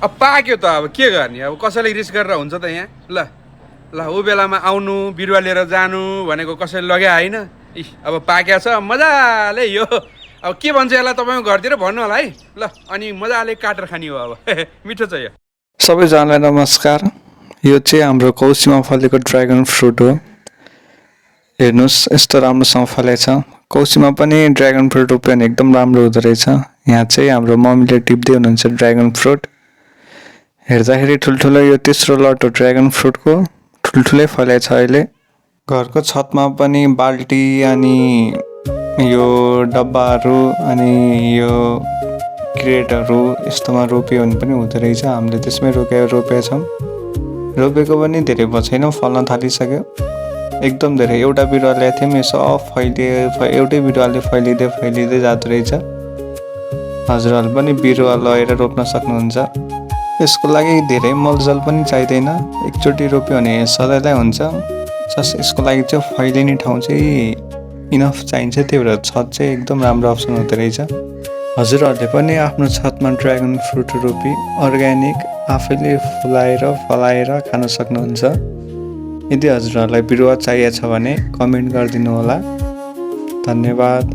अब पाक्यो त अब के गर्ने, अब कसैले रिस गरेर हुन्छ त यहाँ। ल ल ऊ बेलामा आउनु बिरुवा लिएर जानु भनेको कसैले लग्या होइन। अब पाक्या छ मजाले यो। अब के भन्छ यसलाई तपाईँको घरतिर भन्नु होला है। ल अनि मजाले काटेर खाने हो अब। मिठो छ यो। सबैजनालाई नमस्कार। यो चाहिँ हाम्रो कौसीमा फलेको ड्र्यागन फ्रुट हो। हेर्नुहोस् यस्तो राम्रोसँग फलेछ। कौसीमा पनि ड्र्यागन फ्रुट रोप्यो भने एकदम राम्रो हुँदो रहेछ। यहाँ चाहिँ हाम्रो मम्मीले टिप्दै हुनुहुन्छ ड्र्यागन फ्रुट। हेर्दाखेरि ठुल्ठुलो यो तेस्रो लट हो ड्र्यागन फ्रुटको। ठुल्ठुलै फलेछ अहिले। घरको छतमा पनि बाल्टी अनि यो डब्बाहरू अनि यो क्रेटहरू यस्तोमा रोप्यो भने पनि हुँदो रहेछ। हामीले त्यसमै रोपेका छौँ। रोपेको पनि धेरै भएको छैन, फल्न थालिसक्यो एकदम धेरै। एउटा बिरुवा ल्याएको थियौँ, यसो एउटै बिरुवाले फैलिँदै जाँदो रहेछ। हजुरहरूले पनि बिरुवा लगेर रोप्न सक्नुहुन्छ। यसको लागि धेरै मलजल पनि चाहिँदैन, एकचोटि रोप्यो भने सधैँलाई हुन्छ। जस्ट यसको लागि चाहिँ फैलिने ठाउँ चाहिँ इनफ चाहिन्छ। त्यही भएर छत चाहिँ एकदम राम्रो अप्सन हुँदो रहेछ। हजुरहरूले पनि आफ्नो छतमा ड्र्यागन फ्रुट रोपी अर्ग्यानिक आफैले फलाएर खान सक्नुहुन्छ। यदि हजुरहरूलाई बिरुवा चाहिएको छ भने कमेन्ट गरिदिनु होला। धन्यवाद।